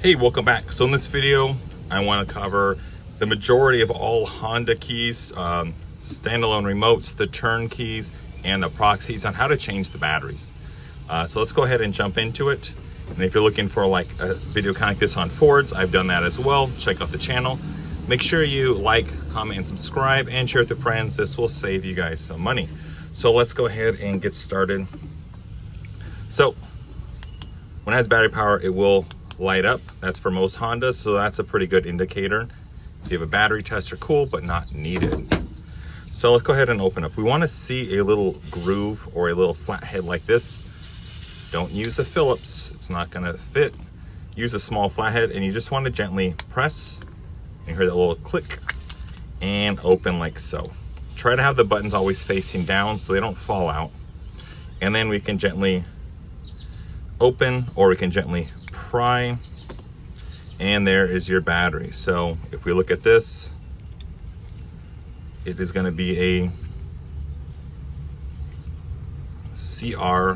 Hey, welcome back. So in this video, I want to cover the majority of all Honda keys, standalone remotes, the turn keys, and the proxies on how to change the batteries. So let's go ahead and jump into it. And if you're looking for like a video kind of like this on Fords, I've done that as well. Check out the channel. Make sure you like, comment, and subscribe, and share it with friends. This will save you guys some money. So let's go ahead and get started. So when it has battery power, it will light up. That's for most Hondas, so that's a pretty good indicator. If you have a battery tester, cool, but not needed. So let's go ahead and open up. We want to see a little groove or a little flathead like this. Don't use a Phillips, it's not going to fit. Use a small flathead, and you just want to gently press. You hear that little click and open like so. Try to have the buttons always facing down so they don't fall out. And then we can gently open, or we can gently pry, and there is your battery. So if we look at this, it is going to be a CR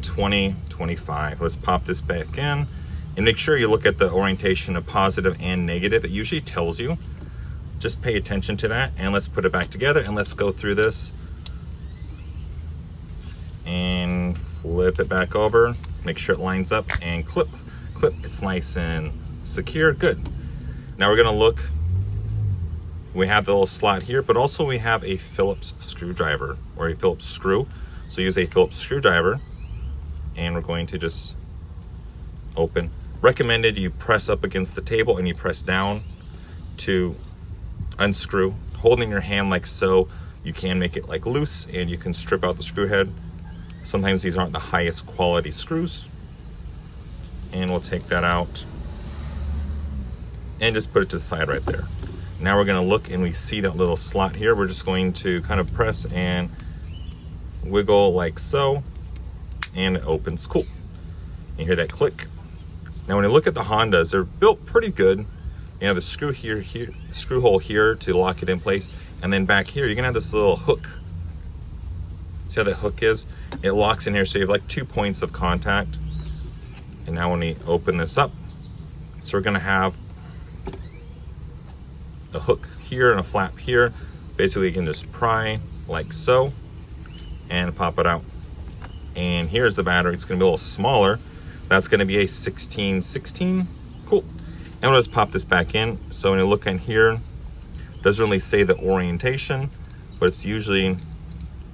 2025. Let's pop this back in and make sure you look at the orientation of positive and negative. It usually tells you. Just pay attention to that, and let's put it back together and let's go through this and flip it back over. Make sure it lines up and clip. It's nice and secure. Good. Now we're going to look. We have the little slot here, but also we have a Phillips screwdriver or a Phillips screw. So use a Phillips screwdriver, and we're going to just open. Recommended you press up against the table and you press down to unscrew. Holding your hand like so, you can make it like loose and you can strip out the screw head. Sometimes these aren't the highest quality screws. And we'll take that out and just put it to the side right there. Now we're going to look, and we see that little slot here. We're just going to kind of press and wiggle like so, and it opens. Cool. You hear that click. Now when you look at the Hondas, they're built pretty good. You have a screw here, screw hole here to lock it in place, and then back here you're gonna have this little hook. See how that hook is? It locks in here, so you have like 2 points of contact. And now when we open this up, so we're gonna have a hook here and a flap here. Basically you can just pry like so and pop it out. And here's the battery. It's gonna be a little smaller. That's gonna be a 1616. Cool. And we'll just pop this back in. So when you look in here, it doesn't really say the orientation, but it's usually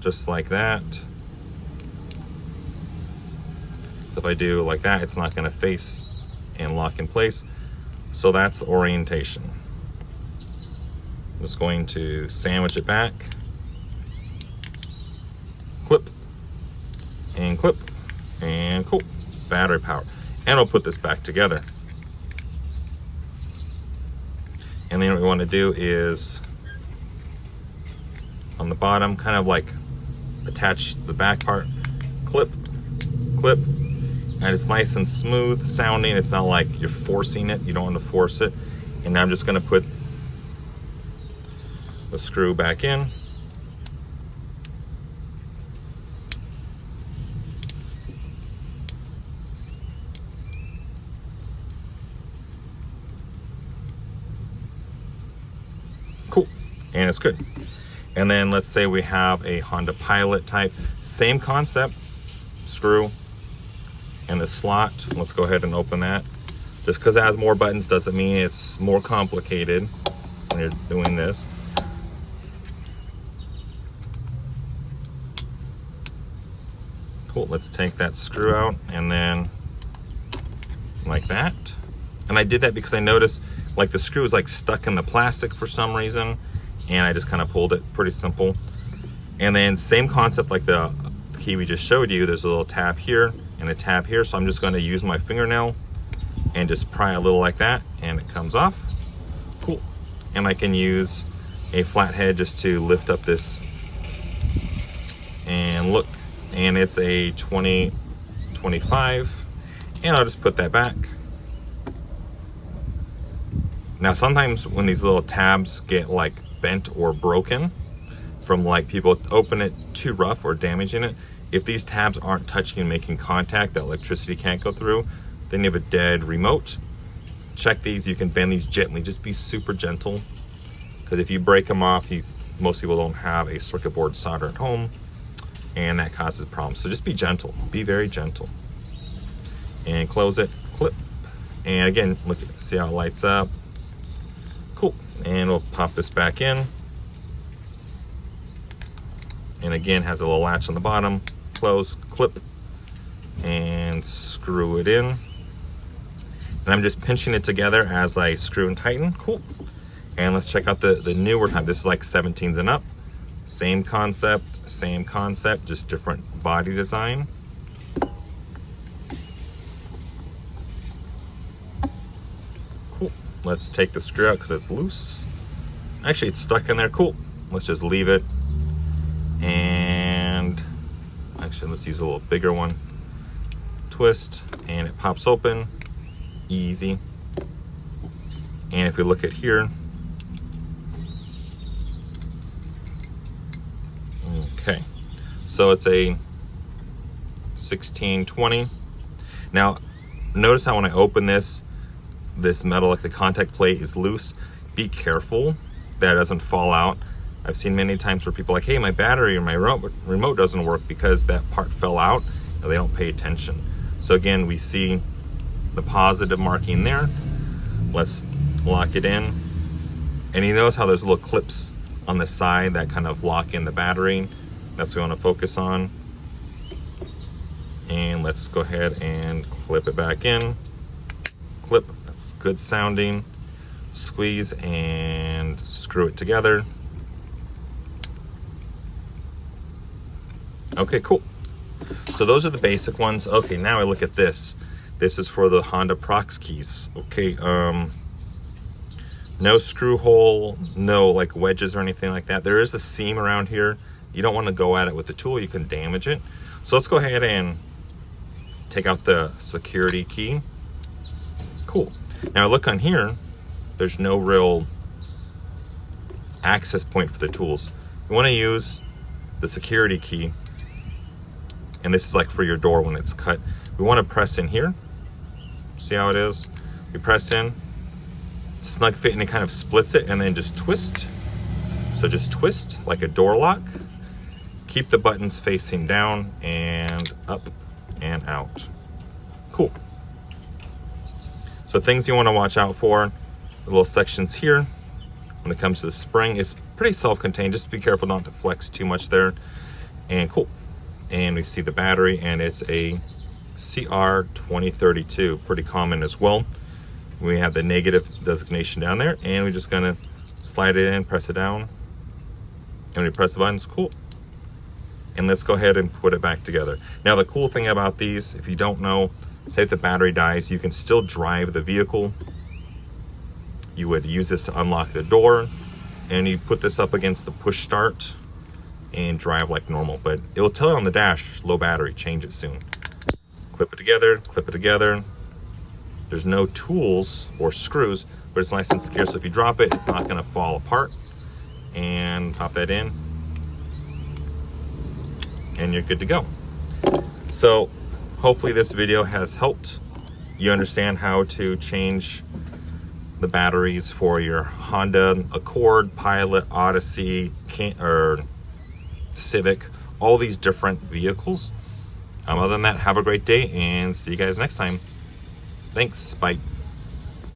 just like that. So if I do like that, it's not gonna face and lock in place. So that's orientation. I'm just going to sandwich it back. Clip and clip and cool. Battery power. And we'll put this back together. And then what we want to do is on the bottom, kind of like attach the back part, clip, and it's nice and smooth sounding. It's not like you're forcing it. You don't want to force it. And now I'm just going to put the screw back in. Cool, and it's good. And then let's say we have a Honda Pilot type, same concept, screw and the slot. Let's go ahead and open that. Just because it has more buttons doesn't mean it's more complicated when you're doing this. Cool, let's take that screw out, and then like that. And I did that because I noticed like the screw is like stuck in the plastic for some reason, and I just kind of pulled it. Pretty simple. And then same concept like the key we just showed you. There's a little tab here and a tab here, so I'm just going to use my fingernail and just pry a little like that, and it comes off. Cool. And I can use a flathead just to lift up this, and look, and it's a 2025, and I'll just put that back. Now sometimes when these little tabs get like bent or broken from like people open it too rough or damaging it, if these tabs aren't touching and making contact, that electricity can't go through, Then you have a dead remote. Check these, you can bend these gently, just be super gentle. Because if you break them off, most people don't have a circuit board solder at home, and that causes problems. So just be gentle, be very gentle. And close it, clip. And again, look, see how it lights up. Cool, and we'll pop this back in. And again, has a little latch on the bottom. Close, clip, and screw it in. And I'm just pinching it together as I screw and tighten. Cool. And let's check out the newer type. This is like 17s and up. Same concept, just different body design. Cool. Let's take the screw out because it's loose. Actually, it's stuck in there. Cool. Let's just leave it. And actually, let's use a little bigger one. Twist, and it pops open. Easy. And if we look at here, okay, so it's a 1620. Now notice how when I open this metal, like the contact plate is loose. Be careful that it doesn't fall out. I've seen many times where people are like, hey, my battery or my remote doesn't work because that part fell out, and they don't pay attention. So again, we see the positive marking there. Let's lock it in. And you notice how there's little clips on the side that kind of lock in the battery. That's what we want to focus on. And let's go ahead and clip it back in. Clip, that's good sounding. Squeeze and screw it together. Okay, cool. So those are the basic ones. Okay, now I look at this. This is for the Honda Prox keys. Okay, no screw hole, no like wedges or anything like that. There is a seam around here. You don't want to go at it with the tool, you can damage it. So let's go ahead and take out the security key. Cool. Now look on here, there's no real access point for the tools. You want to use the security key, and this is like for your door when it's cut. We want to press in here. See how it is? You press in, snug fit, and it kind of splits it, and then just twist. So just twist like a door lock. Keep the buttons facing down and up and out. Cool. So things you want to watch out for, the little sections here. When it comes to the spring, it's pretty self-contained. Just be careful not to flex too much there. And cool. And we see the battery, and it's a CR2032, pretty common as well. We have the negative designation down there, and we're just gonna slide it in, press it down, and we press the buttons. Cool. And let's go ahead and put it back together. Now the cool thing about these, if you don't know, say if the battery dies, you can still drive the vehicle. You would use this to unlock the door, and you put this up against the push start and drive like normal, but it will tell you on the dash, low battery, change it soon. Clip it together, clip it together. There's no tools or screws, but it's nice and secure, so if you drop it, it's not gonna fall apart. And pop that in, and you're good to go. So hopefully this video has helped you understand how to change the batteries for your Honda Accord, Pilot, Odyssey, or Civic, all these different vehicles. Other than that, have a great day and see you guys next time. Thanks, bye.